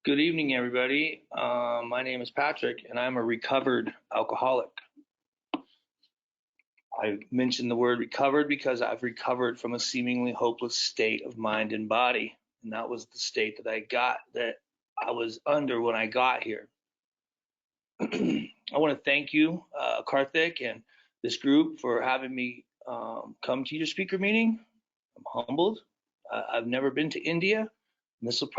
Good evening, everybody. My name is Patrick, and I'm a recovered alcoholic. I mentioned the word recovered because I've recovered from a seemingly hopeless state of mind and body. And that was the state that I was under when I got here. I want to thank you, Karthik, and this group for having me come to your speaker meeting. I'm humbled. I've never been to India. And this will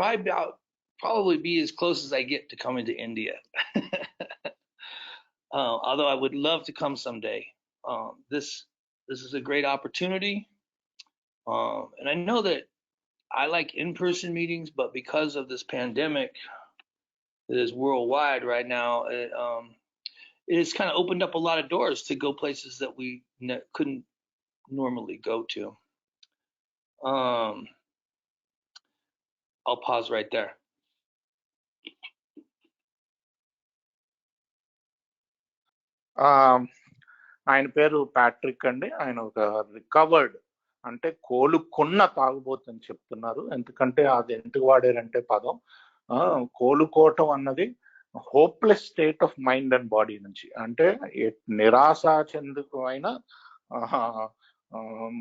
probably be as close as I get to coming to India. Although I would love to come someday. This is a great opportunity, and I know that I like in-person meetings, but because of this pandemic that is worldwide right now, it has kind of opened up a lot of doors to go places that we couldn't normally go to. I'll pause right there. ఆయన పేరు Patrick అండి. ఆయన ఒక recovered అంటే కోలుకున్న తాగుబోతు అని చెప్తున్నారు. ఎందుకంటే అది ఎందుకు వాడారంటే పదం కోలుకోవటం అన్నది hopeless state of mind and body నుంచి, అంటే నిరాశ చెందుకుమైన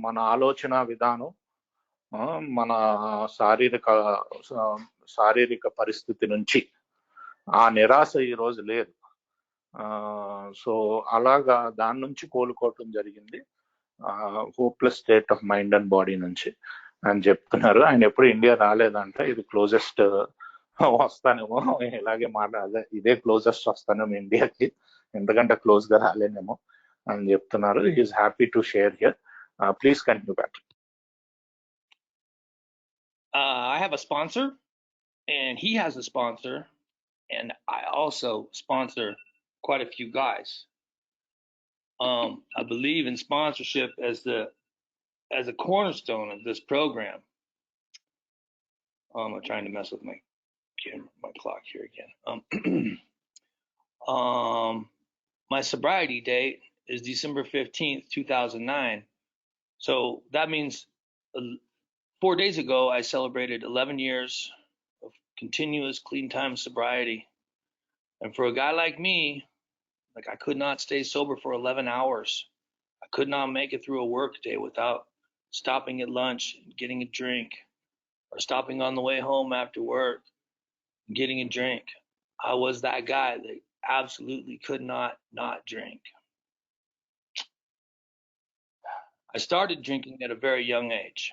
మన ఆలోచన విధానం, మన శారీరక పరిస్థితి నుంచి ఆ నిరాశ ఈరోజు లేదు. సో అలాగా దాని నుంచి కోలుకోవటం జరిగింది, hopeless state of mind and body నుంచి అని చెప్తున్నారు. ఆయన ఎప్పుడు ఇండియా రాలేదంట. ఇది క్లోజెస్ట్ వస్తానేమో, ఇలాగే ఇదే క్లోజెస్ట్ వస్తానేమో ఇండియాకి, ఎందుకంటే క్లోజ్ గా రాలేనేమో అని చెప్తున్నారు. Is happy to share here. Please continue back. I have a sponsor, and he has a sponsor, and I also sponsor quite a few guys. I believe in sponsorship as a cornerstone of this program. I'm trying to mess with my clock here again. My sobriety date is December 15th, 2009. So that means 4 days ago, I celebrated 11 years of continuous clean time sobriety. And for a guy like me, like I could not stay sober for 11 hours. I could not make it through a work day without stopping at lunch and getting a drink, or stopping on the way home after work and getting a drink. I was that guy that absolutely could not drink. I started drinking at a very young age,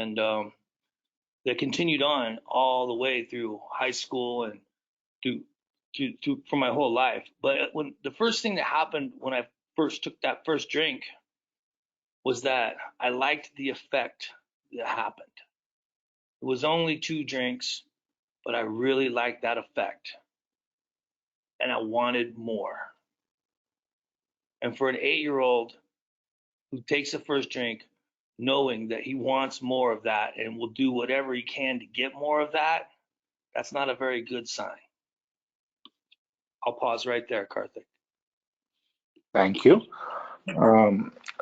and that continued on all the way through high school and for my whole life. But when the first thing that happened when I first took that first drink was that I liked the effect that happened. It was only 2 drinks, but I really liked that effect, and I wanted more. And for an 8-year-old who takes the first drink, knowing that he wants more of that and will do whatever he can to get more of that, that's not a very good sign. I'll pause right there, Karthik. Thank you.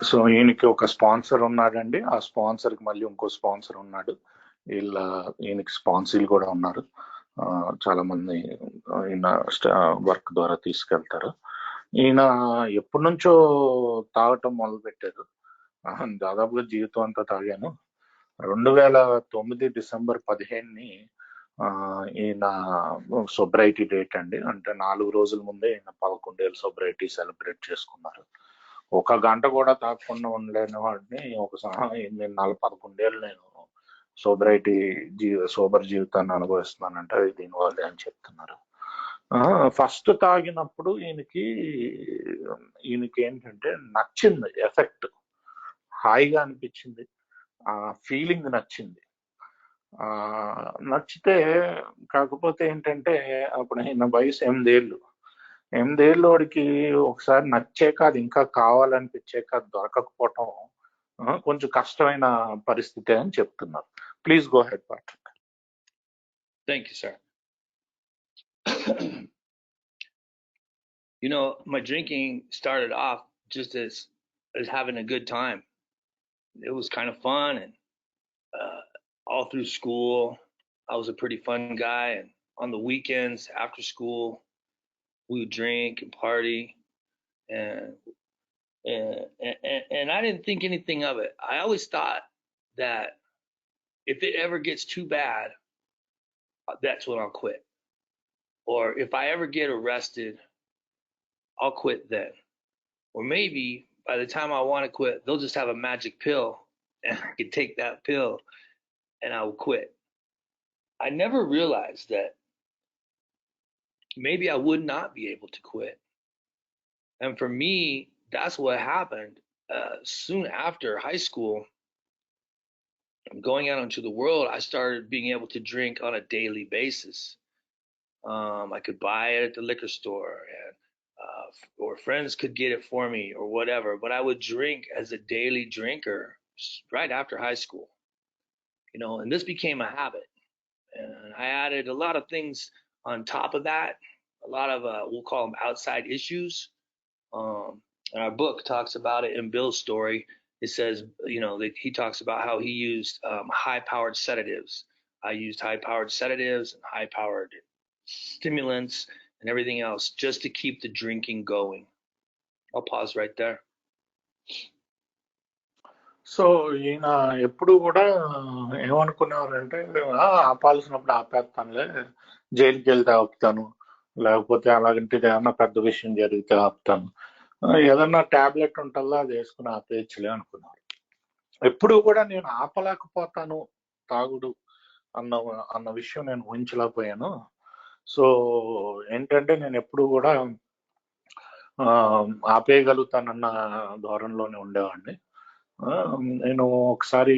So ఈయనకి ఒక sponsor ఉన్నాడండి. ఆ sponsor కి మళ్ళీ ఇంకో sponsor ఉన్నాడు. ఈయనకి స్పాన్సర్లు కూడా ఉన్నారు. చాలా మంది ఈయన వర్క్ ద్వారా తీసుకెళ్తారు. ఈయన ఎప్పటి నుంచో తాగటం మొదలు పెట్టారు. దాదాపుగా జీవితం అంతా తాగాను. 2009 డిసెంబర్ 15ని ఈయన సోబ్రైటీ డేట్ అండి. అంటే 4 రోజుల ముందే ఈయన 11 ఏళ్ళ సోబ్రైటీ సెలబ్రేట్ చేసుకున్నారు. 1 గంట కూడా తాగకుండా ఉండలేని వాడిని నేను 11 ఏళ్ళు నేను సోబర్ జీవితాన్ని అనుభవిస్తున్నానంటే దీనివల్లే అని చెప్తున్నారు. ఫస్ట్ తాగినప్పుడు ఈయనకి ఏంటంటే నచ్చింది, ఎఫెక్ట్ హాయిగా అనిపించింది, ఫీలింగ్ నచ్చింది. నచ్చితే కాకపోతే ఏంటంటే అప్పుడు ఆయన వయసు 8 ఏళ్ళు వాడికి ఒకసారి నచ్చాక అది ఇంకా కావాలనిపించాక దొరకకపోవటం కొంచెం కష్టమైన పరిస్థితి అని చెప్తున్నారు. Please go head Patrick. Thank you, sir. You know, my drinking started off just as having a good time. It was kind of fun, and all through school, I was a pretty fun guy, and on the weekends after school, we would drink and party, and and I didn't think anything of it. I always thought that if it ever gets too bad, that's when I'll quit. Or if I ever get arrested, I'll quit then. Or maybe by the time I want to quit, they'll just have a magic pill and I can take that pill and I will quit. I never realized that maybe I would not be able to quit. And for me, that's what happened. Soon after high school, going out into the world, I started being able to drink on a daily basis. I could buy it at the liquor store, and or friends could get it for me, or whatever. But I would drink as a daily drinker right after high school, and this became a habit. And I added a lot of things on top of that, a lot of we'll call them outside issues. Um, and our book talks about it in Bill's story. It says, that he talks about how he used high-powered sedatives. I used high-powered sedatives and high-powered stimulants and everything else just to keep the drinking going. I'll pause right there. So ఈయన ఎప్పుడు కూడా ఏమనుకునేవారంటే ఆపాల్సినప్పుడు ఆపేస్తానులే, జైలుకి వెళ్తే ఆపుతాను, లేకపోతే అలాగంటిది ఏమన్నా పెద్ద విషయం జరిగితే ఆపుతాను, ఏదన్నా టాబ్లెట్ ఉంటుందో అది వేసుకుని ఆపేయచ్చులే అనుకున్నారు. ఎప్పుడు కూడా నేను ఆపలేకపోతాను తాగుడు అన్న అన్న విషయం నేను ఊహించలేకపోయాను. సో ఏంటంటే నేను ఎప్పుడు కూడా ఆపేయగలుగుతానన్న ధోరణిలోనే ఉండేవాడిని. నేను ఒకసారి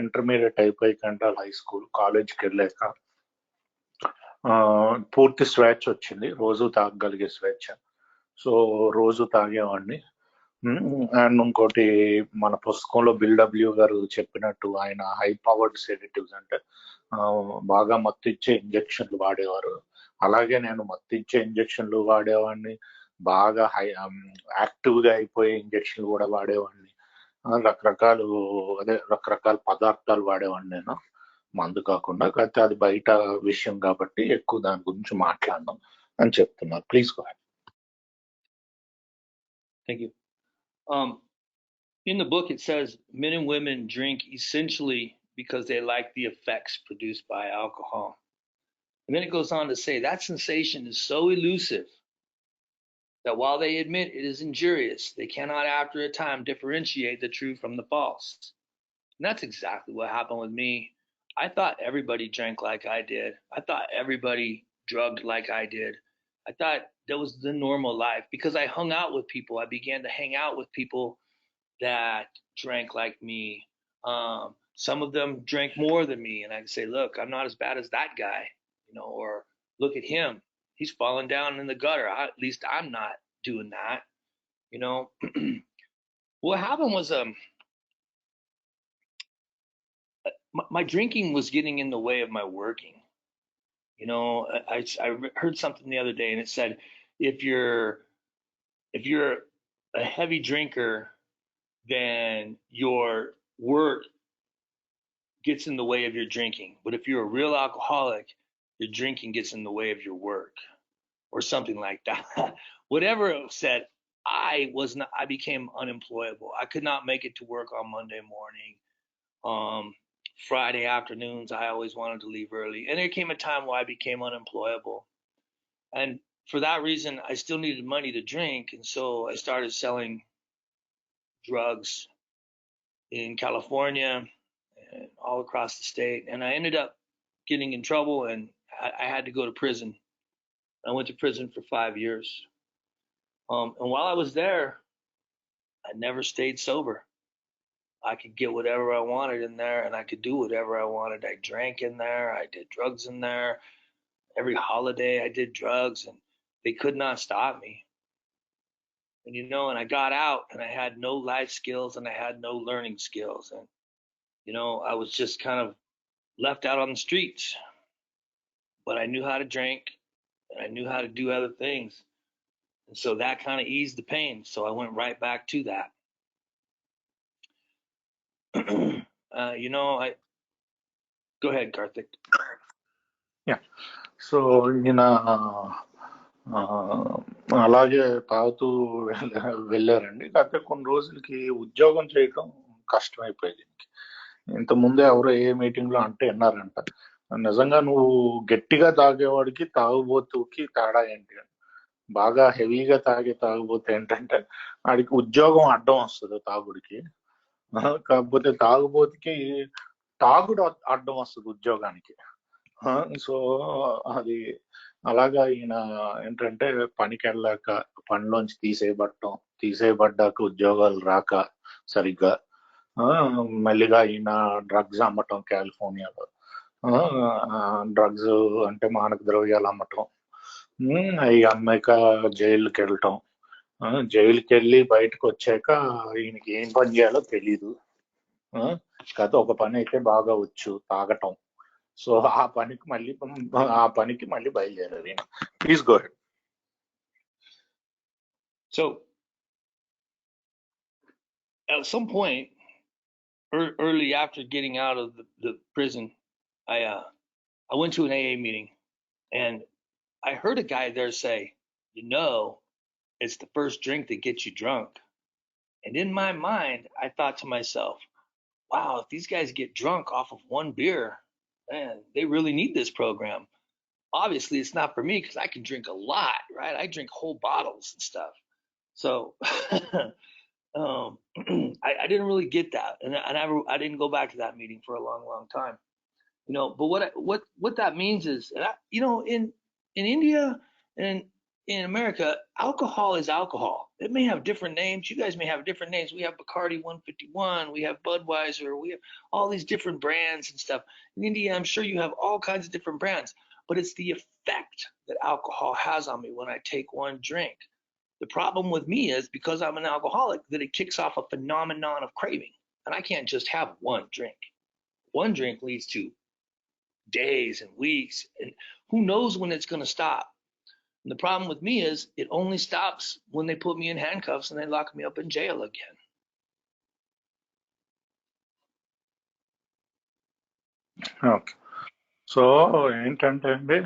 ఇంటర్మీడియట్ అయిపోయాక హై స్కూల్ కాలేజ్కి వెళ్ళాక పూర్తి స్వేచ్ఛ వచ్చింది, రోజు తాగగలిగే స్వేచ్ఛ. సో రోజు తాగేవాడిని. అండ్ ఇంకోటి, మన పుస్తకంలో బిల్డబ్ల్యూ గారు చెప్పినట్టు ఆయన హై పవర్డ్ సెడేటివ్స్ అంటే బాగా మత్తిచ్చే ఇంజక్షన్లు వాడేవారు. అలాగే నేను మత్తిచ్చే ఇంజక్షన్లు వాడేవాడిని, బాగా యాక్టివ్ గా అయిపోయే ఇంజక్షన్లు కూడా వాడేవాడిని, రకరకాల పదార్థాలు వాడేవాడిని నేను, మందు కాకుండా. కాకపోతే అది బయట విషయం కాబట్టి ఎక్కువ దాని గురించి మాట్లాడడం అని చెప్తున్నారు. Please go ahead. Thank you. In the book, it says men and women drink essentially because they like the effects produced by alcohol. And then it goes on to say that sensation is so elusive that while they admit it is injurious, they cannot, after a time, differentiate the true from the false. And that's exactly what happened with me. I thought everybody drank like I did. I thought everybody drugged like I did. I thought that was the normal life because I hung out with people. I began to hang out with people that drank like me. Some of them drank more than me, and I could say, "Look, I'm not as bad as that guy," or "Look at him, he's falling down in the gutter. At least I'm not doing that." What happened was, my drinking was getting in the way of my working. I heard something the other day, and it said, if you're a heavy drinker, then your work gets in the way of your drinking. But if you're a real alcoholic, your drinking gets in the way of your work, or something like that. Whatever it said, I became unemployable. I could not make it to work on Monday morning. Friday afternoons, I always wanted to leave early. And there came a time where I became unemployable. And for that reason, I still needed money to drink. And so I started selling drugs in California and all across the state. And I ended up getting in trouble, and I had to go to prison. I went to prison for 5 years. And while I was there, I never stayed sober. I could get whatever I wanted in there, and I could do whatever I wanted. I drank in there. I did drugs in there. Every holiday, I did drugs, and they could not stop me. And I got out, and I had no life skills, and I had no learning skills. And, I was just kind of left out on the streets. But I knew how to drink, and I knew how to do other things. And so that kind of eased the pain. So I went right back to that. I go ahead, Karthik. Yeah. So ఈయన ఆ, అలాగే తాగుతూ వెళ్ళారండి. కాకపోతే కొన్ని రోజులకి ఉద్యోగం చేయటం కష్టమైపోయింది. ఇంత ముందే ఎవరో ఏ మీటింగ్ లో అంటే విన్నారంట, నిజంగా నువ్వు గట్టిగా తాగేవాడికి తాగుబోతుకి తేడా ఏంటి అని. బాగా హెవీగా తాగుబోతు ఏంటంటే వాడికి ఉద్యోగం అడ్డం వస్తుంది తాగుడికి. కాకపోతే తాగుబోతుకి తాగుడు అడ్డం వస్తుంది ఉద్యోగానికి. సో అది అలాగా ఈయన ఏంటంటే పనికి వెళ్ళాక పనిలోంచి తీసేయబడ్డాక ఉద్యోగాలు రాక సరిగ్గా మెల్లిగా ఈయన డ్రగ్స్ అమ్మటం కాలిఫోర్నియాలో. డ్రగ్స్ అంటే మానక ద్రవ్యాలు అమ్మటం, అవి అమ్మాక జైలుకి వెళ్ళటం. జైలుకి వెళ్ళి బయటకు వచ్చాక ఈయనకి ఏం పని చేయాలో తెలీదు. కాదు, ఒక పని అయితే బాగా వచ్చు, తాగటం. సో ఆ పనికి మళ్ళీ బయలుదేరారు ఈయన. Please go head. So at some point, early after getting out of the prison, I went to an AA meeting, and I heard a guy there say, it's the first drink that gets you drunk. And in my mind, I thought to myself, wow, if these guys get drunk off of one beer, man, they really need this program. Obviously, it's not for me because I can drink a lot, right? I drink whole bottles and stuff. So I didn't really get that, and I didn't go back to that meeting for a long, long time. But what that means is, in India and in America, alcohol is alcohol. It may have different names. You guys may have different names. We have Bacardi 151. We have Budweiser. We have all these different brands and stuff. In India, I'm sure you have all kinds of different brands, but it's the effect that alcohol has on me when I take one drink. The problem with me is because I'm an alcoholic that it kicks off a phenomenon of craving, and I can't just have one drink. One drink leads to days and weeks, and who knows when it's going to stop. And the problem with me is it only stops when they put me in handcuffs and they lock me up in jail again. Okay. So ఏంటంటే అండి,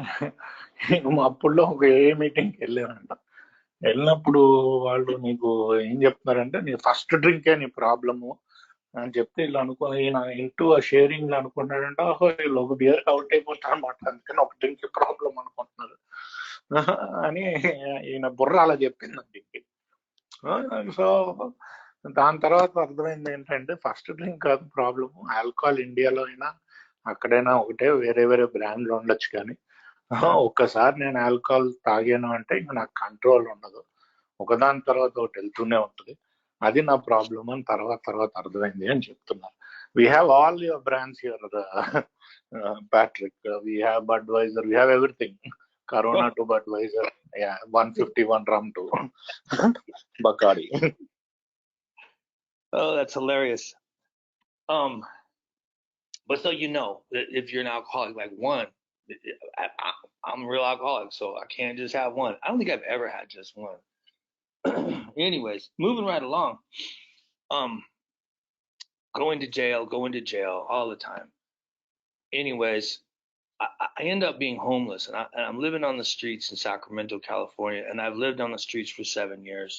అప్పుడులో ఒక ఏ మీటింగ్కి వెళ్ళారంట. వెళ్ళినప్పుడు వాళ్ళు నీకు ఏం చెప్తున్నారంటే, నీ ఫస్ట్ డ్రింకే నీ ప్రాబ్లము అని చెప్తే వీళ్ళు ఈయన ఇంటూ ఆ షేరింగ్ అనుకుంటాడంటే, ఓహో వీళ్ళు ఒక బియర్ అవుట్ అయిపోతారు అనమాట, అందుకని ఒక డ్రింక్ ప్రాబ్లం అనుకుంటున్నారు అని ఈయన బుర్ర అలా చెప్పిందండి. సో దాని తర్వాత అర్థమైంది ఏంటంటే, ఫస్ట్ డ్రింక్ కాదు ప్రాబ్లము, ఆల్కహాల్ ఇండియాలో అయినా అక్కడైనా ఒకటే, వేరే వేరే బ్రాండ్లు ఉండొచ్చు, కానీ ఒక్కసారి నేను ఆల్కహాల్ తాగాను అంటే ఇంకా నాకు కంట్రోల్ ఉండదు, ఒకదాని తర్వాత ఒకటి వెళ్తూనే ఉంటుంది. అది నా ప్రాబ్లమ్ అని తర్వాత అర్థమైంది అని చెప్తున్నారు. We have all your brands here, Patrick. We have Budweiser, we have everything. Corona to Budweiser, 151 rum to Bacardi. Oh, that's hilarious. But so that if you're an alcoholic, like one, I'm a real alcoholic, so I can't just have one. I don't think I've ever had just one. Anyways, moving right along. Going to jail all the time. Anyways, I end up being homeless, and I'm living on the streets in Sacramento, California, and I've lived on the streets for 7 years.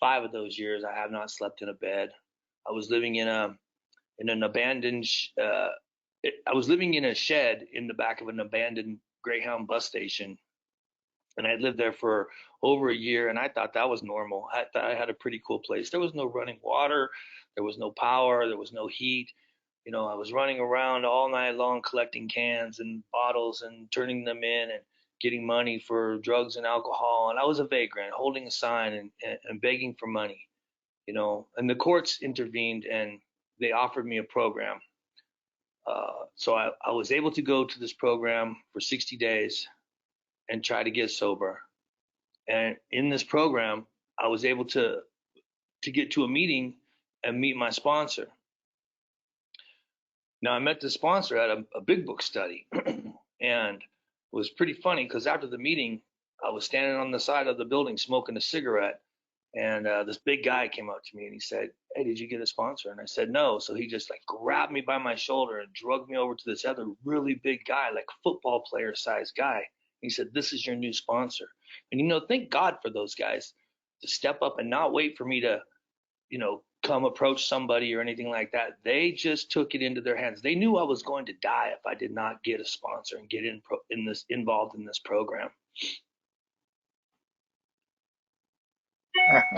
5 of those years, I have not slept in a bed. I was living in an abandoned. I was living in a shed in the back of an abandoned Greyhound bus station, and I lived there for over a year, and I thought that was normal. I thought I had a pretty cool place. There was no running water, there was no power, there was no heat. I was running around all night long collecting cans and bottles and turning them in and getting money for drugs and alcohol. And I was a vagrant, holding a sign and begging for money. And the courts intervened and they offered me a program. So I was able to go to this program for 60 days and try to get sober. And in this program, I was able to get to a meeting and meet my sponsor. Now, I met the sponsor at a big book study, and it was pretty funny because after the meeting, I was standing on the side of the building smoking a cigarette, and this big guy came up to me and he said, hey, did you get a sponsor? And I said, no. So he just like grabbed me by my shoulder and drugged me over to this other really big guy, like football player sized guy. He said, this is your new sponsor. And, thank God for those guys to step up and not wait for me to, come approach somebody or anything like that. They just took it into their hands. They knew I was going to die if I did not get a sponsor and get involved in this program.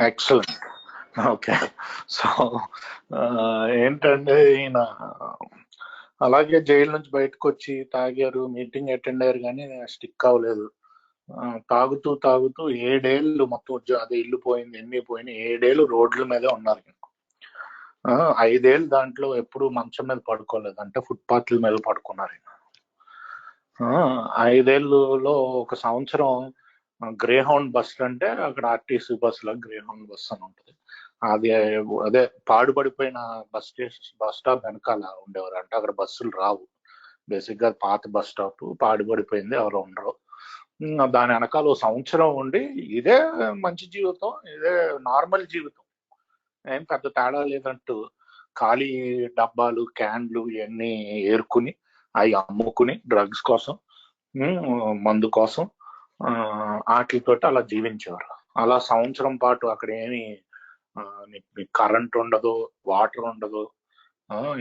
Excellent. Okay. So ఏంటంటే ఈయన అలాగే jail నుంచి బయటకు వచ్చి తాగారు, meeting attend అయ్యారు, కానీ stick అవ్వలేదు. తాగుతూ తాగుతూ 7 ఏళ్ళు మొత్తం అది ఇల్లు పోయింది, ఎన్ని పోయినాయి, 7 ఏళ్ళు రోడ్ల మీదే ఉన్నారు. 5 ఏళ్ళు దాంట్లో ఎప్పుడు మంచం మీద పడుకోలేదు, అంటే ఫుట్పాత్ల మీద పడుకున్నారు. 5 ఏళ్ళలో 1 సంవత్సరం గ్రే హౌండ్ బస్ అంటే అక్కడ ఆర్టీసీ బస్ లో గ్రే హౌండ్ బస్ అని ఉంటుంది, అది అదే పాడుపడిపోయిన బస్ స్టాప్ వెనకాల ఉండేవారు. అంటే అక్కడ బస్సులు రావు, బేసిక్ గా పాత బస్ స్టాప్ పాడుపడిపోయింది, ఎవరు ఉండరు. దాని వెనకాల 1 సంవత్సరం ఉండి ఇదే మంచి జీవితం, ఇదే నార్మల్ జీవితం, ఏం పెద్ద తేడా లేదంటూ ఖాళీ డబ్బాలు క్యాన్లు ఇవన్నీ ఏరుకుని అవి అమ్ముకుని డ్రగ్స్ కోసం, మందు కోసం, వాటితో అలా జీవించేవారు. అలా సంవత్సరం పాటు అక్కడ ఏమి కరెంట్ ఉండదు, వాటర్ ఉండదు,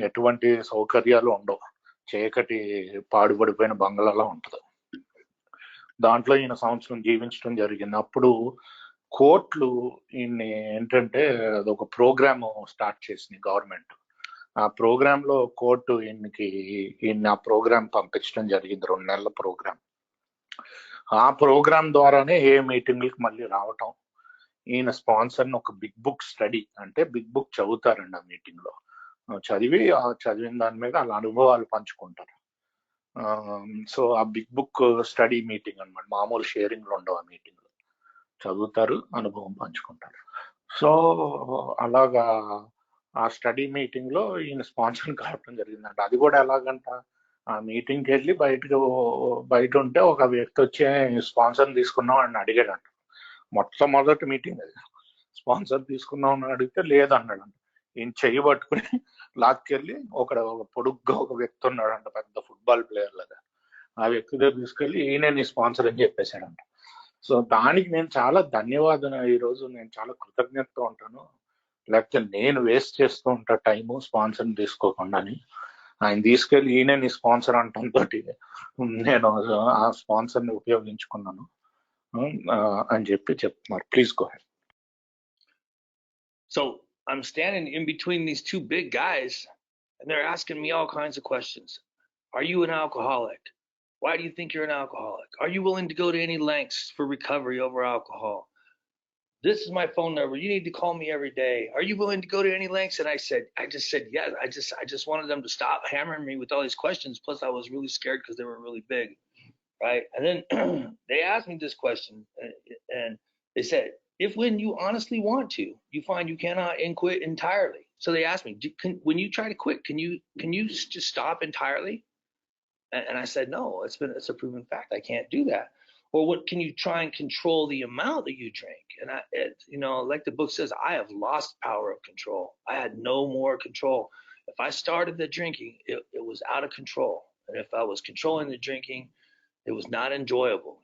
ఎటువంటి సౌకర్యాలు ఉండవు, చీకటి పాడుపడిపోయిన బంగ్లాలా ఉంటుంది. దాంట్లో ఈయన సంవత్సరం జీవించడం జరిగింది. అప్పుడు కోర్టులు ఈయన్ని ఏంటంటే అదొక ప్రోగ్రామ్ స్టార్ట్ చేసింది గవర్నమెంట్. ఆ ప్రోగ్రామ్ లో కోర్టు ఈయన్ని ఆ ప్రోగ్రామ్ పంపించడం జరిగింది, 2 నెలల ప్రోగ్రామ్. ఆ ప్రోగ్రామ్ ద్వారానే ఏ మీటింగ్లకు మళ్ళీ రావటం, ఈయన స్పాన్సర్ ఒక బిగ్ బుక్ స్టడీ, అంటే బిగ్ బుక్ చదువుతారండి ఆ మీటింగ్ లో, చదివిన దాని మీద వాళ్ళ అనుభవాలు పంచుకుంటారు. సో ఆ బిగ్ బుక్ స్టడీ మీటింగ్ అనమాట, మామూలు షేరింగ్లు ఉండవు, ఆ మీటింగ్ లో చదువుతారు, అనుభవం పంచుకుంటారు. సో అలాగా ఆ స్టడీ మీటింగ్ లో ఈయన స్పాన్సర్ కావడం జరిగిందంట. అది కూడా ఎలాగంట, ఆ మీటింగ్కి వెళ్ళి బయట ఉంటే ఒక వ్యక్తి వచ్చి స్పాన్సర్ తీసుకున్నాం అని అడిగాడంట. మొట్టమొదటి మీటింగ్ అది, స్పాన్సర్ తీసుకున్నాం అని అడిగితే లేదన్నాడంట. ఈయన చెయ్యి పట్టుకుని లాక్కెళ్ళి ఒక పొడుగ్గా ఒక వ్యక్తి ఉన్నాడంట, పెద్ద ఫుట్బాల్ ప్లేయర్ లాగా, ఆ వ్యక్తి దగ్గర తీసుకెళ్ళి ఈయనే నీ స్పాన్సర్ అని చెప్పేశాడంట. సో దానికి నేను చాలా ఈ రోజు నేను చాలా కృతజ్ఞతతో ఉంటాను. లేకపోతే నేను వేస్ట్ చేస్తూ ఉంటా టైము స్పాన్సర్ తీసుకోకుండా. ఆయన తీసుకెళ్ళి ఈయనే నీ స్పాన్సర్ అంటంతో నేను ఆ స్పాన్సర్ ని ఉపయోగించుకున్నాను అని చెప్తున్నారు. Please go head. So I'm standing in between these two big guys and they're asking me all kinds of questions. Are you an alcoholic? Why do you think you're an alcoholic? Are you willing to go to any lengths for recovery over alcohol? This is my phone number. You need to call me every day. Are you willing to go to any lengths? And I just said, yes. I just wanted them to stop hammering me with all these questions. Plus I was really scared because they were really big. Right. And then they asked me this question and they said, if when you honestly want to, you find you cannot quit entirely. So they asked me, when you try to quit, can you just stop entirely? And I said, no, it's a proven fact. I can't do that. Or what, can you try and control the amount that you drink? And like the book says, I have lost power of control. I had no more control. If I started the drinking, it was out of control. And if I was controlling the drinking, it was not enjoyable,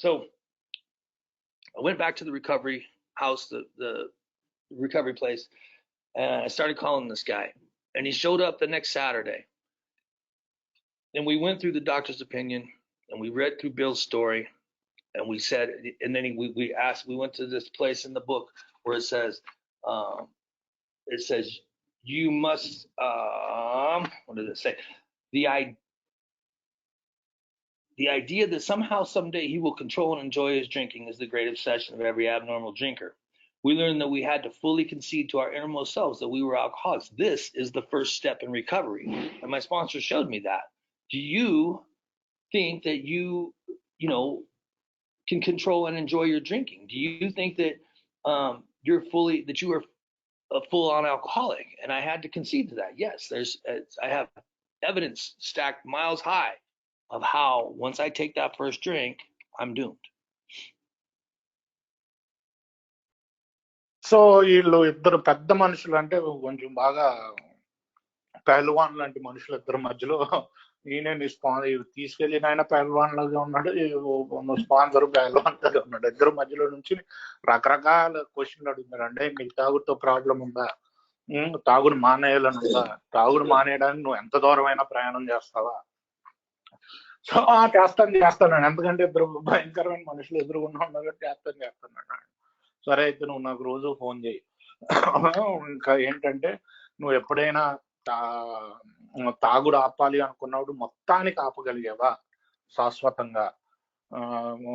So I went back to the recovery house, the recovery place, and I started calling this guy. And he showed up the next Saturday. And we went through the doctor's opinion and we read through Bill's story. And we said, and then we went to this place in the book where it says, you must, what does it say? The idea that somehow, someday he will control and enjoy his drinking is the great obsession of every abnormal drinker. We learned that we had to fully concede to our innermost selves that we were alcoholics. This is the first step in recovery. And my sponsor showed me that. Do you think that you can control and enjoy your drinking? Do you think that that you are a full-on alcoholic? And I had to concede to that. Yes, I have evidence stacked miles high of how once I take that first drink, I'm doomed. So వీళ్ళు ఇద్దరు పెద్ద మనుషులు, అంటే కొంచెం బాగా పెహల్వాన్ లాంటి మనుషులు ఇద్దరు మధ్యలో ఈయన తీసుకెళ్లి ఆయన పెహల్వాన్ లాగా ఉన్నాడు, స్పాన్సర్ పెహల్వాన్ లాగా ఉన్నాడు. ఇద్దరు మధ్యలో నుంచి రకరకాల క్వశ్చన్లు అడుగుతున్నారు. అంటే నీకు తాగుడుతో ప్రాబ్లం ఉందా, తాగుడు మానేయాలని ఉందా, తాగుడు మానేయడానికి నువ్వు ఎంత దూరమైనా ప్రయాణం చేస్తావా? సో చేస్తాను ఎందుకంటే ఇద్దరు భయంకరమైన మనుషులు ఎదురుగుండా ఉన్నారు, చేస్తాను. సరే అయితే నువ్వు నాకు రోజు ఫోన్ చేయి. ఇంకా ఏంటంటే నువ్వు ఎప్పుడైనా తాగుడు ఆపాలి అనుకున్నప్పుడు మొత్తానికి ఆపగలిగేవా శాశ్వతంగా?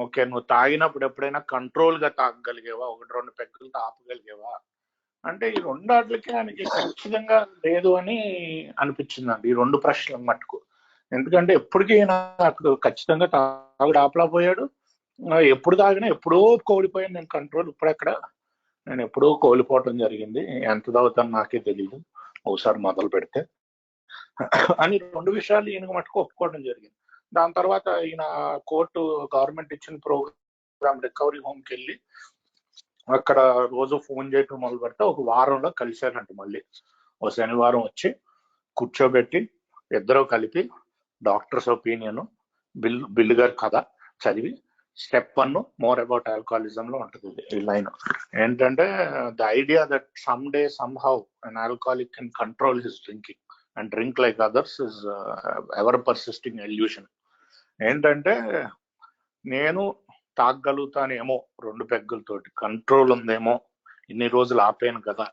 ఓకే, నువ్వు తాగినప్పుడు ఎప్పుడైనా కంట్రోల్ గా తాగగలిగేవా? 1-2 పెగ్గులతో ఆపగలిగేవా? అంటే ఈ రెండాట్లకి ఆయనకి ఖచ్చితంగా లేదు అని అనిపించిందండి, ఈ 2 ప్రశ్నలు మట్టుకు. ఎందుకంటే ఎప్పటికీ నాకు ఖచ్చితంగా తాగుడు ఆపలేకపోయాడు. ఎప్పుడు తాగినా ఎప్పుడో కోల్పోయాను నేను కంట్రోల్. ఇప్పుడెక్కడ, నేను ఎప్పుడో కోల్పోవటం జరిగింది. ఎంత తాగుతాను నాకే తెలియదు ఒకసారి మొదలు పెడితే అని 2 విషయాలు ఈయన మటుకు ఒప్పుకోవడం జరిగింది. దాని తర్వాత ఈయన కోర్టు గవర్నమెంట్ ఇచ్చిన ప్రోగ్రామ్ రికవరీ హోమ్కి వెళ్ళి అక్కడ రోజు ఫోన్ చేయటం మొదలు పెడితే ఒక వారంలో కలిశారంట. మళ్ళీ ఓ శనివారం వచ్చి కూర్చోబెట్టి ఇద్దరు కలిపి డాక్టర్స్ ఒపీనియన్, బిల్లు గారి కథ చదివి స్టెప్ 1 మోర్ అబౌట్ ఆల్కహాలిజం లో ఉంటుంది ఈ లైన్. ఏంటంటే the idea that some day some how an alcoholic can control his drinking and drink like others is ever persisting elution. ఏంటంటే నేను తాగలుగుతానేమో 2 పెగ్గులతోటి, కంట్రోల్ ఉందేమో, ఇన్ని రోజులు ఆపాను కదా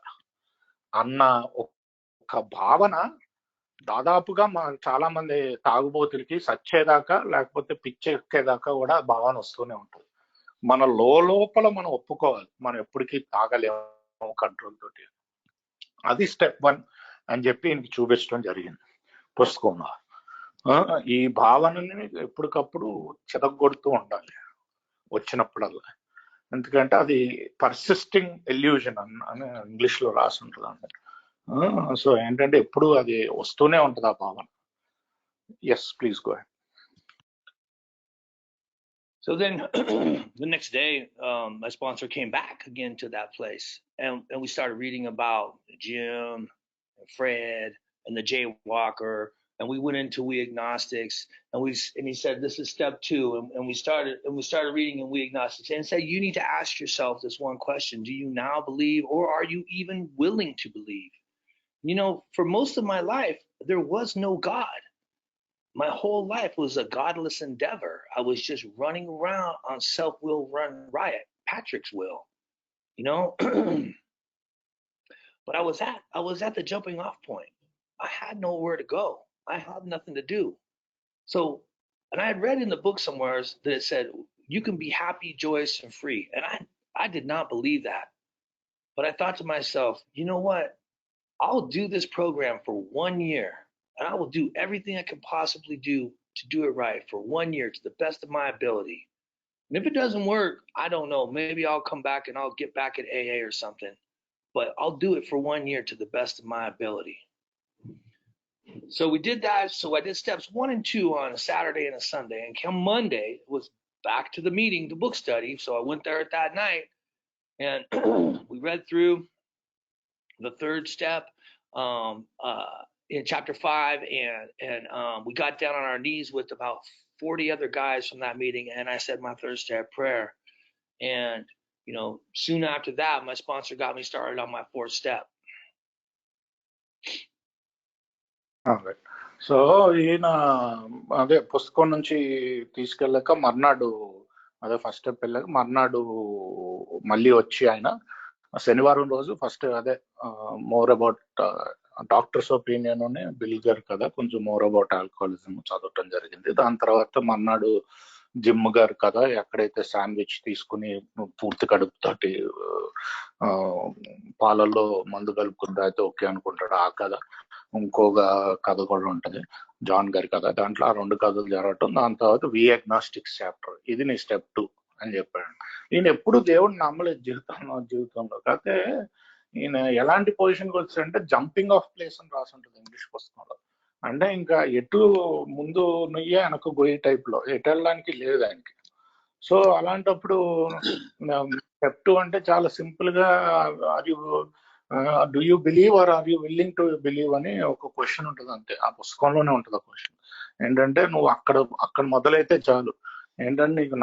అన్న ఒక భావన దాదాపుగా చాలా మంది తాగుబోతులకి సచ్చేదాకా లేకపోతే పిచ్చెక్కేదాకా కూడా భావన వస్తూనే ఉంటుంది. మన లోపల మనం ఒప్పుకోవాలి మనం ఎప్పటికీ తాగలేము కంట్రోల్ తోటి. అది స్టెప్ 1 అని చెప్పి ఈయనకి చూపించడం జరిగింది పుస్తకంలో. ఈ భావనని ఎప్పటికప్పుడు చెదగొడుతూ ఉండాలి వచ్చినప్పుడల్లా, ఎందుకంటే అది పర్సిస్టింగ్ ఎల్యూజన్ అని ఇంగ్లీష్ లో రాసి ఉంటుంది. సో ఏంటంటే ఎప్పుడు అది వస్తూనే ఉంటుంది ఆ భావన. Yes, please go ahead. So then the next day, my sponsor came back again to that place, and we started reading about Jim and Fred and the Jaywalker, and we went into We Agnostics, and he said this is step 2, and we started reading in We Agnostics, and said you need to ask yourself this one question: do you now believe, or are you even willing to believe? You know, for most of my life there was no God. My whole life was a godless endeavor. I was just running around on self-will run riot, Patrick's will, you know. But I was at the jumping off point. I had nowhere to go. I had nothing to do. So, and I had read in the book somewhere that it said you can be happy, joyous, and free. And I did not believe that. But I thought to myself, you know what? I'll do this program for 1 year, and I will do everything I can possibly do to do it right for 1 year to the best of my ability. And if it doesn't work, I don't know. Maybe I'll come back and I'll get back at AA or something. But I'll do it for 1 year to the best of my ability. So we did that. So I did steps 1 and 2 on a Saturday and a Sunday. And come Monday, it was back to the meeting, the book study. So I went there at that night, and we read through the 3rd step in chapter 5, and we got down on our knees with about 40 other guys from that meeting, and I said my 3rd step prayer. And you know, soon after that, my sponsor got me started on my 4th step. So ఈయన అదే పుస్తకం నుంచి తీసుకెళ్ళాక మర్నాడు, అదే first step వెళ్ళాక మర్నాడు మళ్ళీ వచ్చి ఆయన శనివారం రోజు ఫస్ట్ అదే మోర్ అబౌట్ డాక్టర్స్ ఒపీనియన్ అని బిల్ గారు కదా కొంచెం మోర్ అబౌట్ ఆల్కహాలిజం చదవటం జరిగింది. దాని తర్వాత మర్నాడు జిమ్ గారు కదా ఎక్కడైతే శాండ్విచ్ తీసుకుని పూర్తి కడుపుతోటి పాలల్లో మందు కలుపుకుంటే అయితే ఓకే అనుకుంటాడు ఆ కథ. ఇంకొక కథ కూడా ఉంటది జాన్ గారి కథ, దాంట్లో ఆ 2 కథలు జరగటం. దాని తర్వాత వి అగ్నాస్టిక్స్ చాప్టర్, ఇది నీ స్టెప్ 2 అని చెప్పాడు. ఈయన ఎప్పుడు దేవుడు నమ్మలేదు జీవితంలో. కాకపోతే ఈయన ఎలాంటి పొజిషన్కి వచ్చాడంటే జంపింగ్ ఆఫ్ ప్లేస్ అని రాసి ఉంటుంది ఇంగ్లీష్ పుస్తకంలో. అంటే ఇంకా ఎటు ముందు నుయ్యే వెనక గొయ్యి టైప్ లో, ఎటు వెళ్ళడానికి లేదు ఆయనకి. సో అలాంటప్పుడు స్టెప్ 2 అంటే చాలా సింపుల్ గా are you do you believe are are you willing to believe అని ఒక క్వశ్చన్ ఉంటుంది అంతే. ఆ పుస్తకంలోనే ఉంటుంది ఆ క్వశ్చన్. ఏంటంటే నువ్వు అక్కడ మొదలైతే చాలు. ఏంటంటే నీకు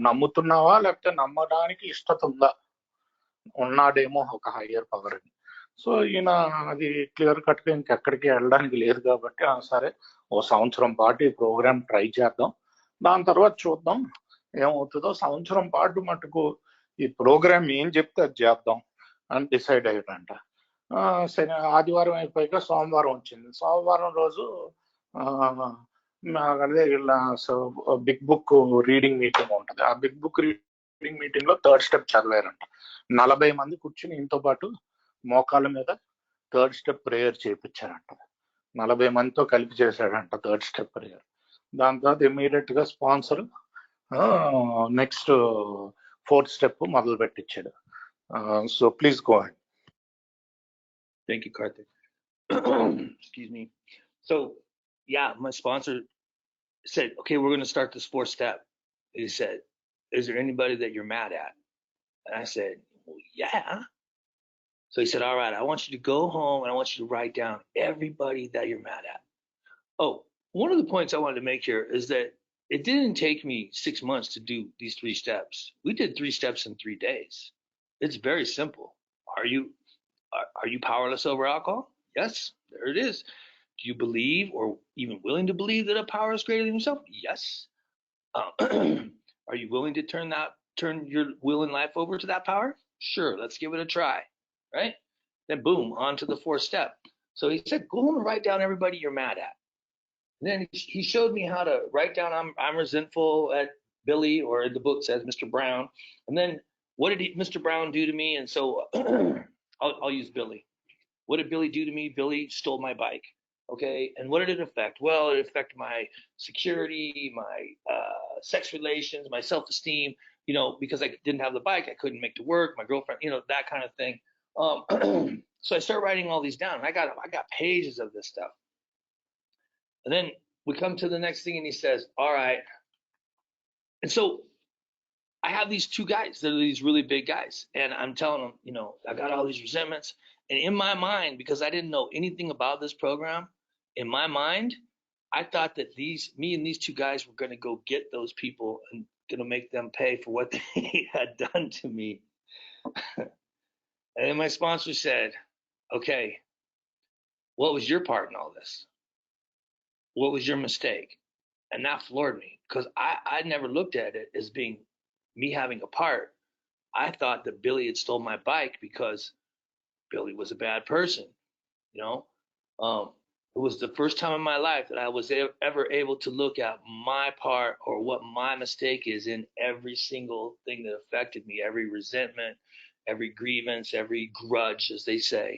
నమ్ముతున్నావా, లేకపోతే నమ్మడానికి ఇష్టత ఉందా, ఉన్నాడేమో ఒక హయ్యర్ పవర్ అని. సో ఈయన అది క్లియర్ కట్ గా ఇంకెక్కడికి వెళ్ళడానికి లేదు కాబట్టి సరే ఓ సంవత్సరం పాటు ఈ ప్రోగ్రామ్ ట్రై చేద్దాం, దాని తర్వాత చూద్దాం ఏమవుతుందో. సంవత్సరం పాటు మటుకు ఈ ప్రోగ్రామ్ ఏం చెప్తే అది చేద్దాం అని డిసైడ్ అయ్యాడంట. సరే ఆదివారం అయిపోయాక సోమవారం వచ్చింది. సోమవారం రోజు అదే బిగ్ బుక్ రీడింగ్ మీటింగ్ ఉంటుంది. ఆ బిగ్ బుక్ రీడింగ్ మీటింగ్ లో 3rd స్టెప్ చదివారంట. 40 మంది కూర్చుని ఇంతో పాటు మోకాళ్ళ మీద 3rd స్టెప్ ప్రేయర్ చేయించారంట. 40 మందితో కలిపి చేశాడంట 3rd స్టెప్ ప్రేయర్. దాని తర్వాత ఇమీడియట్ గా స్పాన్సర్ నెక్స్ట్ 4th స్టెప్ మొదలు పెట్టించాడు. So please go ahead. Thank you, Karthik. Excuse me. So, yeah, my sponsor said, okay, we're going to start this 4th step. He said, is there anybody that you're mad at? And I said, well, yeah. So he said, all right, I want you to go home and I want you to write down everybody that you're mad at. Oh, one of the points I wanted to make here is that it didn't take me 6 months to do these 3 steps. We did 3 steps in 3 days. It's very simple. Are you powerless over alcohol? Yes, there it is. Do you believe or even willing to believe that a power is greater than yourself? Yes. Are you willing to turn your will and life over to that power? Sure, let's give it a try. Right? Then boom, on to the 4th step. So he said, go home and write down everybody you're mad at. And then he showed me how to write down I'm resentful at Billy, or in the book says Mr. Brown. And then what did Mr. Brown do to me? And so I'll use Billy. What did Billy do to me? Billy stole my bike. Okay. And what did it affect? Well, it affected my security, my sex relations, my self-esteem, because I didn't have the bike. I couldn't make to work, my girlfriend, that kind of thing. So I started writing all these down, and I got pages of this stuff. And then we come to the next thing, and he says, all right. And so I have these 2 guys that are these really big guys, and I'm telling them, I got all these resentments. And in my mind, because I didn't know anything about this program, in my mind, I thought that me and these 2 guys were going to go get those people and going to make them pay for what they had done to me. And then my sponsor said, okay, what was your part in all this? What was your mistake? And that floored me, because I never looked at it as being me having a part. I thought that Billy had stole my bike because Billy was a bad person. It was the first time in my life that I was ever able to look at my part, or what my mistake is in every single thing that affected me, every resentment, every grievance, every grudge, as they say.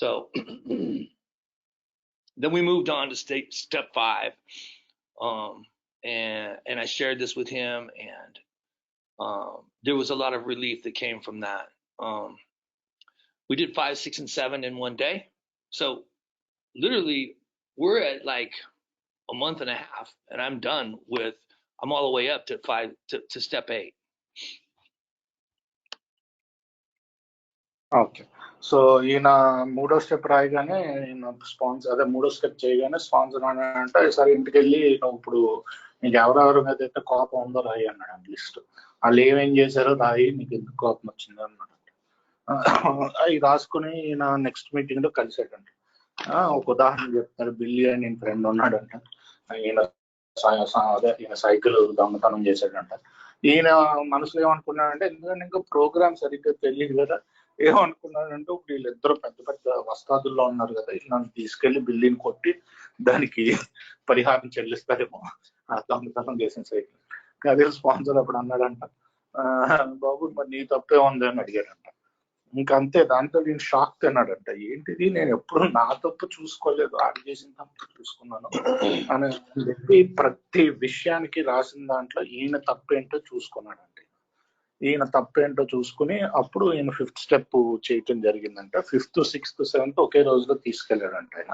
So then we moved on to step 5. And I shared this with him, and there was a lot of relief that came from that. We did 5, 6, and 7 in one day. So literally we're at like a month and a half, and I'm all the way up to 5 to step 8. Okay. So ఈయన 3వ step రాయగానే ఈయన sponsor 3వ step చేయగానే sponsor అంటే సరే ఇంటికి వెళ్ళి నువ్వు ఇప్పుడు నీకు ఎవరెవరి మీద అయితే కోపం ఉందో రాయి అన్నాడు లిస్ట్. వాళ్ళు ఏమేం చేశారో రాయి, నీకు ఎందుకు కోపం వచ్చిందో అన్నాడు. అవి రాసుకుని ఈయన నెక్స్ట్ మీటింగ్ లో కలిసాడంట. ఒక ఉదాహరణ చెప్తాడు. బిల్లీ అని నేను ఫ్రెండ్ ఉన్నాడంట. ఈయన సైకిల్ దొంగతనం చేశాడంట. ఈయన మనసులో ఏమనుకున్నాడంటే, ఎందుకంటే ఇంకా ప్రోగ్రామ్ సరిగ్గా తెలియదు కదా, ఏమనుకున్నాడంటే ఇప్పుడు వీళ్ళిద్దరు పెద్ద పెద్ద వస్తాదుల్లో ఉన్నారు కదా, నన్ను తీసుకెళ్లి బిల్లీని కొట్టి దానికి పరిహారం చెల్లిస్తారేమో ఆ దొంగతనం చేసిన సైకిల్. అదే స్పాన్సర్ అప్పుడు అన్నాడంట, బాబు మరి నీ తప్పే ఉంది అని అడిగాడంట. ఇంకంతే, దాంతో నేను షాక్ తిన్నాడంట. ఏంటిది, నేను ఎప్పుడు నా తప్పు చూసుకోలేదు, ఆడి చేసిన తప్పు చూసుకున్నాను అని చెప్పి ప్రతి విషయానికి రాసిన దాంట్లో ఈయన తప్పేంటో చూసుకున్నాడంట. ఈయన తప్పేంటో చూసుకుని అప్పుడు ఈయన 5th స్టెప్ చేయటం జరిగిందంట. 5th, 6th, 7th ఒకే రోజులో తీసుకెళ్లాడంట ఆయన.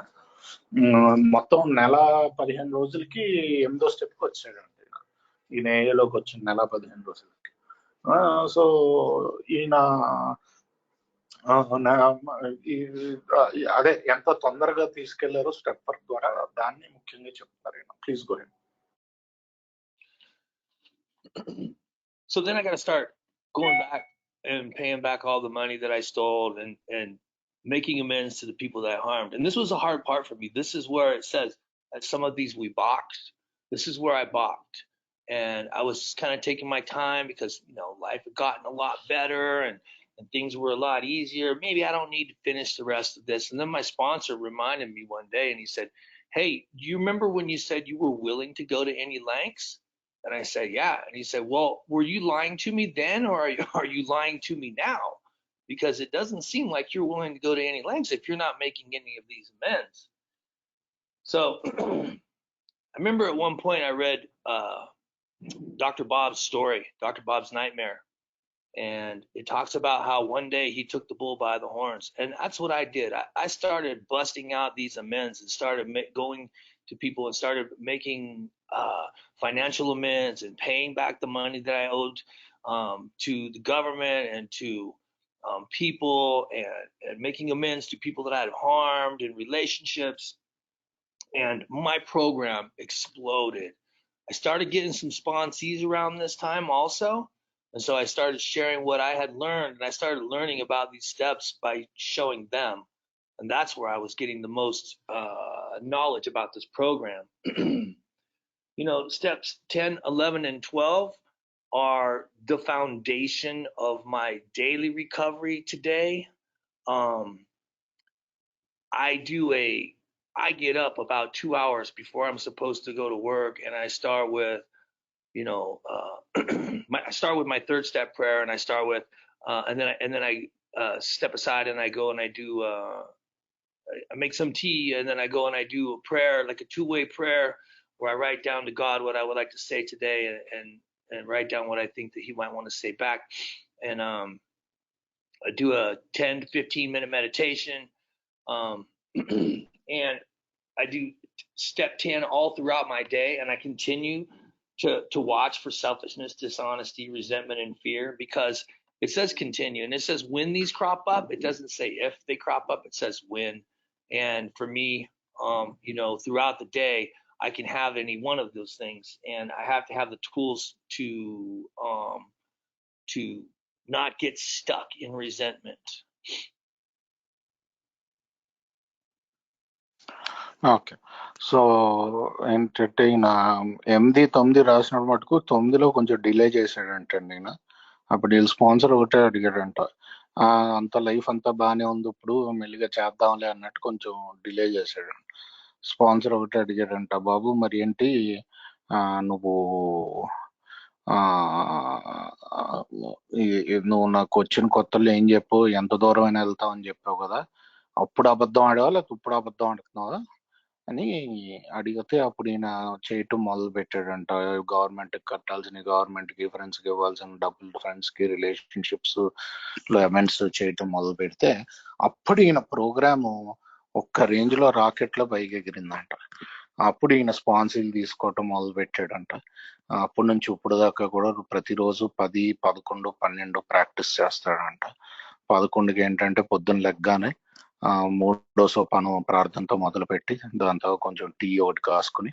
మొత్తం నెల 15 రోజులకి 8వ స్టెప్కి వచ్చాడంట ఈయన ఏలోకి వచ్చిన నెల 15 రోజులకి. సో ఈయన అదే ఎంత తొందరగా తీసుకెళ్లారో స్టెప్ వర్క్ ద్వారా దాన్ని ముఖ్యంగా చెప్తారు. Please go head. So then I got to start going back and paying back all the money that I stole and making amends to the people that I harmed. And this was a hard part for me. This is where it says that some of these we balked. This is where I balked. And I was kind of taking my time because, life had gotten a lot better and things were a lot easier. Maybe I don't need to finish the rest of this. And then my sponsor reminded me one day and he said, "Hey, do you remember when you said you were willing to go to any lengths?" And I said, "Yeah." And he said, "Well, were you lying to me then or are you lying to me now? Because it doesn't seem like you're willing to go to any lengths if you're not making any of these amends." So I remember at one point I read Dr. Bob's story, Dr. Bob's Nightmare. And it talks about how one day he took the bull by the horns. And that's what I did. I started busting out these amends and started going to people and started making financial amends and paying back the money that I owed to the government and to people and making amends to people that I had harmed in relationships. And my program exploded. I started getting some sponsees around this time also. And so I started sharing what I had learned, and I started learning about these steps by showing them. And that's where I was getting the most knowledge about this program. Steps 10, 11, and 12 are the foundation of my daily recovery today. I get up about 2 hours before I'm supposed to go to work, and I start with I start with my third step prayer, and I start with, and then I step aside and I go and I do, I make some tea, and then I go and I do a prayer, like a two-way prayer, where I write down to God what I would like to say today, and write down what I think that He might want to say back, and I do a 10 to 15-minute meditation, and I do step 10 all throughout my day, and I continue to watch for selfishness, dishonesty, resentment, and fear, because it says continue, and it says when these crop up. It doesn't say if they crop up, it says when. And for me, throughout the day, I can have any one of those things, and I have to have the tools to not get stuck in resentment. Okay. So ఏంటంటే ఈయన 8, 9 రాసినప్పుడు మటుకు 9లో కొంచెం delay చేశాడంటండి ఈయన. అప్పుడు వీళ్ళు sponsor ఒకటే అడిగాడంట. అంత లైఫ్ అంతా బాగానే ఉంది, ఇప్పుడు మెల్లిగా చేద్దాంలే అన్నట్టు కొంచెం డిలే చేశాడు. స్పాన్సర్ ఒకటే అడిగాడంట, బాబు మరి ఏంటి నువ్వు నువ్వు నాకు వచ్చిన కొత్తలో ఏం చెప్పు, ఎంత దూరం అయినా వెళ్తావు అని చెప్పావు కదా, అప్పుడు అబద్ధం ఆడావా లేకపోతే ఇప్పుడు అబద్ధం ఆడుతున్నావా అని అడిగితే అప్పుడు ఈయన చేయటం మొదలు పెట్టాడంట. గవర్నమెంట్ కట్టాల్సిన, గవర్నమెంట్ కి ఫ్రెండ్స్ కి ఇవ్వాల్సిన డబ్బులు, ఫ్రెండ్స్ కి రిలేషన్షిప్స్ లో అమెండ్స్ చేయటం మొదలు పెడితే అప్పుడు ఈయన ప్రోగ్రాము ఒక్క రేంజ్ లో రాకెట్ లో పైకి ఎగిరిందంట. అప్పుడు ఈయన స్పాన్సర్లు తీసుకోవటం మొదలు పెట్టాడంట. అప్పటి నుంచి ఇప్పుడు దాకా కూడా ప్రతిరోజు 10, 11, 12 ప్రాక్టీస్ చేస్తాడంట. 11కి ఏంటంటే పొద్దున్న లెగ్గానే 3వ సోపానం ప్రార్థనతో మొదలుపెట్టి దాంతో కొంచెం టీ ఒకటి కాసుకుని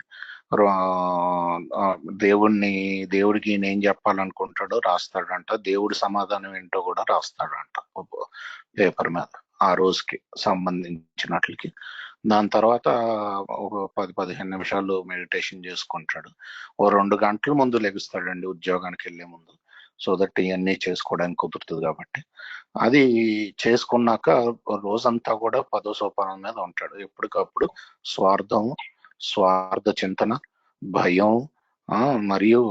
దేవుడికి ఏం చెప్పాలనుకుంటాడో రాస్తాడంట. దేవుడి సమాధానం ఏంటో కూడా రాస్తాడంట పేపర్ మీద ఆ రోజుకి సంబంధించినట్లకి. దాని తర్వాత ఒక 10-15 నిమిషాలు మెడిటేషన్ చేసుకుంటాడు. ఓ 2 గంటల ముందు లెగుస్తాడండి ఉద్యోగానికి వెళ్ళే ముందు, సో దట్ ఇవన్నీ చేసుకోవడానికి కుదురుతుంది కాబట్టి. అది చేసుకున్నాక రోజంతా కూడా 10వ సోపానం మీద ఉంటాడు. ఎప్పటికప్పుడు స్వార్థ చింతన, భయం మరియు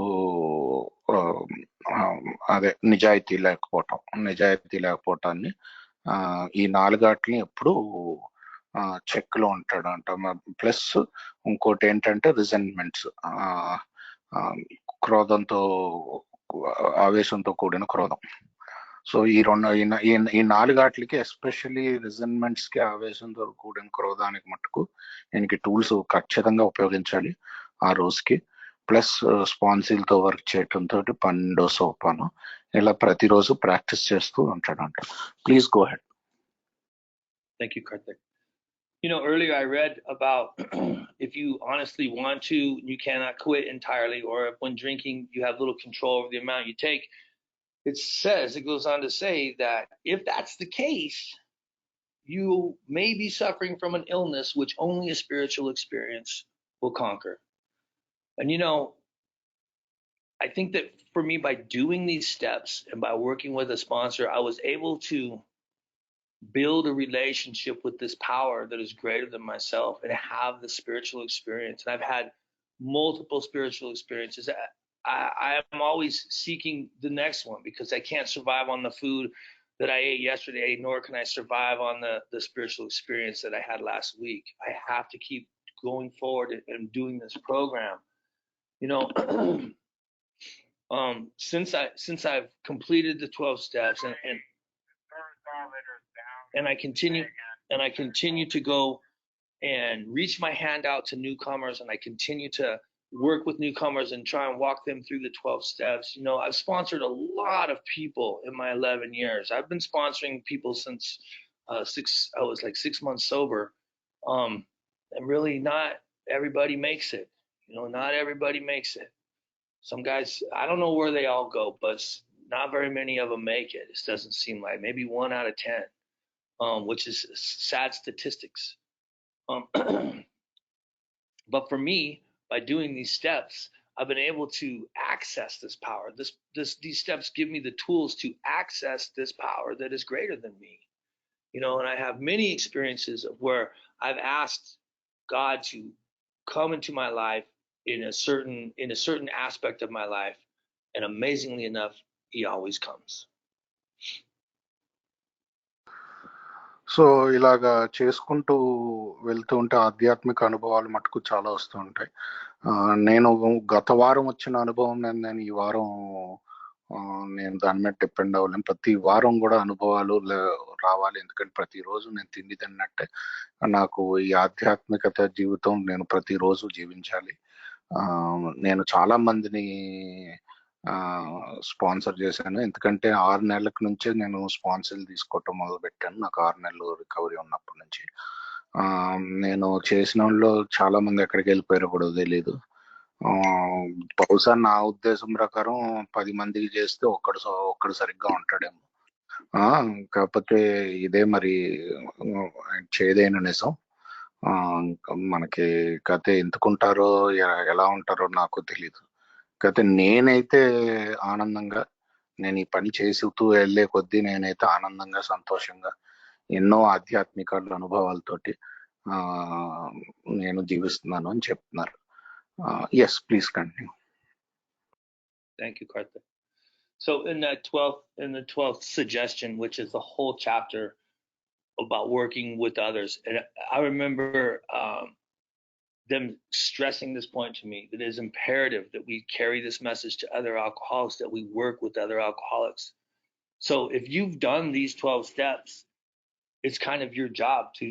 నిజాయితీ లేకపోవటాన్ని ఈ 4 ఆటల్ని ఎప్పుడు చెక్ లో ఉంటాడు అంట. ప్లస్ ఇంకోటి ఏంటంటే రిజెంట్మెంట్స్, క్రోధంతో, ఆవేశంతో కూడిన క్రోధం. సో ఈ 4 ఆటలకి, ఎస్పెషల్లీ రిజెంట్మెంట్స్ కి, ఆవేశంతో కూడిన క్రోధానికి మట్టుకు ఈయనకి టూల్స్ ఖచ్చితంగా ఉపయోగించాలి ఆ రోజుకి. ప్లస్ స్పాన్సీలతో వర్క్ చేయటంతో పన్నెండో సోపాను ఇలా ప్రతిరోజు ప్రాక్టీస్ చేస్తూ ఉంటాడంట. Please go ahead. Thank you, Karthik. You know, earlier I read about if you honestly want to, you cannot quit entirely, or if when drinking you have little control over the amount you take. It goes on to say that if that's the case, you may be suffering from an illness which only a spiritual experience will conquer. And you know, I think that for me, by doing these steps and by working with a sponsor, I was able to build a relationship with this power that is greater than myself and have the spiritual experience. And I've had multiple spiritual experiences. I am always seeking the next one because I can't survive on the food that I ate yesterday, nor can I survive on the spiritual experience that I had last week. I have to keep going forward and doing this program. You know, since I've completed the 12 steps and I continue to go and reach my hand out to newcomers, and I continue to work with newcomers and try and walk them through the 12 steps. You know, I've sponsored a lot of people in my 11 years. I've been sponsoring people since I was like 6 months sober. And really not everybody makes it. You know, not everybody makes it. Some guys, I don't know where they all go, but not very many of them make it. It doesn't seem like maybe 1 out of 10, which is sad statistics. But for me, by doing these steps, I've been able to access this power. These steps give me the tools to access this power that is greater than me. You know, and I have many experiences of where I've asked God to come into my life in a certain aspect of my life, and amazingly enough, He always comes. So ఇలాగా చేసుకుంటూ వెళ్తూ ఉంటే ఆధ్యాత్మిక అనుభవాలు మటుకు చాలా వస్తూ ఉంటాయి. నేను గత వారం వచ్చిన అనుభవం నేను ఈ వారం నేను దాని మీద డిపెండ్ అవ్వలేను. ప్రతి వారం కూడా అనుభవాలు రావాలి, ఎందుకంటే ప్రతిరోజు నేను తిండి తిన్నట్టే నాకు ఈ ఆధ్యాత్మికత జీవితం నేను ప్రతిరోజు జీవించాలి. నేను చాలా మందిని స్పాన్సర్ చేశాను, ఎందుకంటే 6 నెలల నుంచే నేను స్పాన్సర్లు తీసుకోవటం మొదలు పెట్టాను. నాకు 6 నెలలు రికవరీ ఉన్నప్పటి నుంచి. నేను చేసిన వాళ్ళు చాలా మంది ఎక్కడికి వెళ్ళిపోయారో కూడా తెలీదు. బహుశా నా ఉద్దేశం ప్రకారం 10 మందికి చేస్తే ఒక్కడు సరిగ్గా ఉంటాడేమో. కాకపోతే ఇదే మరి చేదైన నిజం. మనకి కథ ఎందుకుంటారో ఎలా ఉంటారో నాకు తెలీదు. కాకపోతే నేనైతే ఆనందంగా, నేను ఈ పని చేస్తూ వెళ్ళే కొద్దీ నేనైతే ఆనందంగా, సంతోషంగా, ఎన్నో ఆధ్యాత్మిక అనుభవాలతోటి నేను జీవిస్తున్నాను అని చెప్తున్నారు. Yes, please continue. Thank you, Karthik. So in the 12th suggestion, which is the whole chapter about working with others, and I remember them stressing this point to me, that it is imperative that we carry this message to other alcoholics, that we work with other alcoholics. So if you've done these 12 steps, it's kind of your job to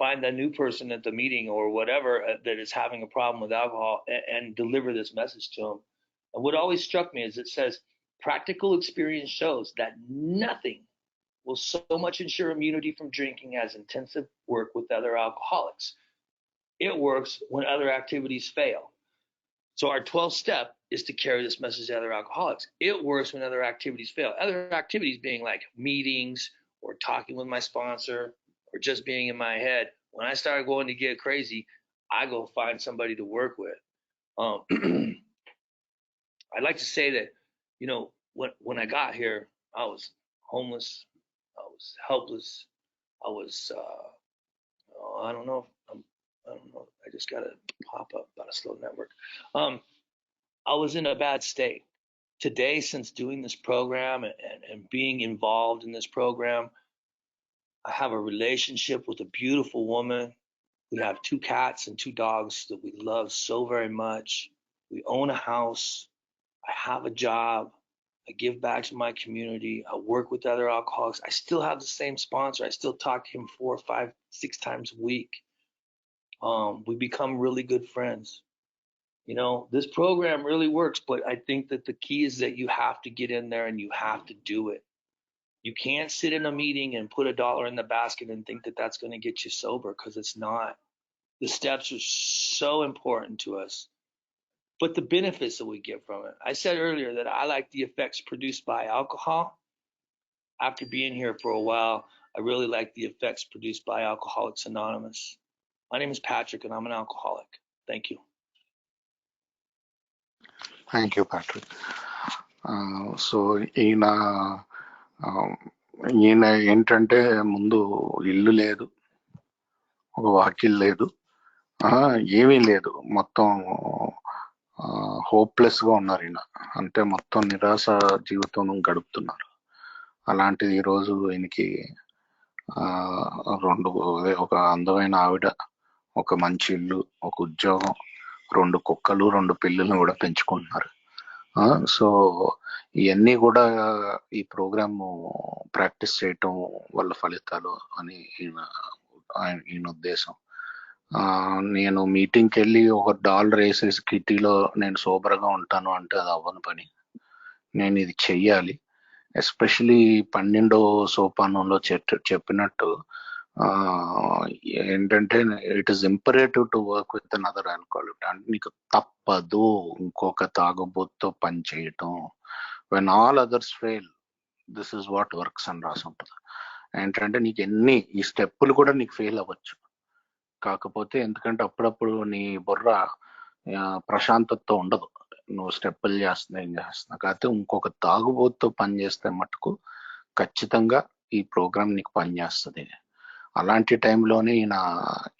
find a new person at the meeting or whatever that is having a problem with alcohol and deliver this message to them. And what always struck me is it says, practical experience shows that nothing will so much ensure immunity from drinking as intensive work with other alcoholics. It works when other activities fail. So our 12th step is to carry this message to other alcoholics. It works when other activities fail. Other activities being like meetings or talking with my sponsor or just being in my head. When I started going to get crazy, I go find somebody to work with. I'd like to say that, you know, when I got here, I was homeless, I was helpless, I was, I don't know. I just got to pop up about a slow network. I was in a bad state. Today, since doing this program and being involved in this program, I have a relationship with a beautiful woman. We have 2 cats and 2 dogs that we love so very much. We own a house. I have a job. I give back to my community. I work with other alcoholics. I still have the same sponsor. I still talk to him 4, 5, 6 times a week. We become really good friends. You know, this program really works, but I think that the key is that you have to get in there and you have to do it. You can't sit in a meeting and put $1 in the basket and think that that's going to get you sober, because it's not. The steps are so important to us, but the benefits that we get from it. I said earlier that I like the effects produced by alcohol. After being here for a while, I really like the effects produced by Alcoholics Anonymous. My name is Patrick and I'm an alcoholic. Thank you. Thank you Patrick. So ఈయన ఏంటంటే ముందు ఇల్లు లేదు, ఒక వాకిల్ లేదు, ఏమీ లేదు, మొత్తం హోప్లెస్ గా ఉన్నారు ఈయన. అంటే మొత్తం నిరాశ జీవితం గడుపుతున్నారు. అలాంటిది ఈరోజు ఈయనకి ఒక అందమైన ఆవిడ, ఒక మంచి ఇల్లు, ఒక ఉద్యోగం, 2 కుక్కలు, 2 పిల్లలను కూడా పెంచుకుంటున్నారు. సో ఇవన్నీ కూడా ఈ ప్రోగ్రామ్ ప్రాక్టీస్ చేయటం వల్ల ఫలితాలు అని ఈయన ఉద్దేశం. నేను మీటింగ్కి వెళ్ళి $1 వేసేసి కిటీలో నేను సోబర్గా ఉంటాను అంటే అది అవ్వని పని. నేను ఇది చెయ్యాలి. ఎస్పెషలీ 12వ సోపానంలో చెప్పినట్టు ఏంటంటే it is imperative to work with another alcoholic. అంటే నీకు తప్పదు ఇంకొక తాగుబోతుతో పని చేయటం. When all others fail, this is what works అని రాసి ఉంటుంది. ఏంటంటే నీకు ఈ స్టెప్పులు కూడా నీకు ఫెయిల్ అవ్వచ్చు, కాకపోతే ఎందుకంటే అప్పుడప్పుడు నీ బుర్ర ప్రశాంతతతో ఉండదు, నువ్వు స్టెప్పులు చేస్తున్నా ఏం చేస్తున్నా. కాకపోతే ఇంకొక తాగుబోతుతో పని చేస్తే మటుకు ఖచ్చితంగా ఈ ప్రోగ్రామ్ నీకు పనిచేస్తుంది. అలాంటి టైంలోనే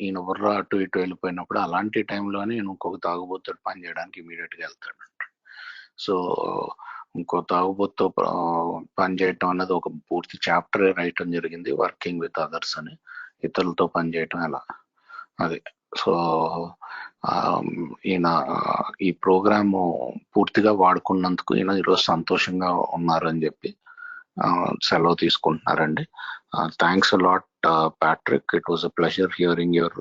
ఈయన బుర్ర అటు ఇటు వెళ్ళిపోయినప్పుడు అలాంటి టైంలోనే ఇంకొక తాగుబోతుతో పని చేయడానికి ఇమీడియట్ గా వెళ్తాడు. సో ఇంకో తాగుబోతుతో పని చేయటం అన్నది ఒక పూర్తి చాప్టర్ రాయటం జరిగింది, వర్కింగ్ విత్ అదర్స్ అని, ఇతరులతో పని చేయటం ఎలా అది. సో ఈయన ఈ ప్రోగ్రామ్ పూర్తిగా వాడుకున్నందుకు ఈయన ఈరోజు సంతోషంగా ఉన్నారని చెప్పి సెలవు తీసుకుంటున్నారండి. Thanks a lot, Patrick. It was a pleasure hearing your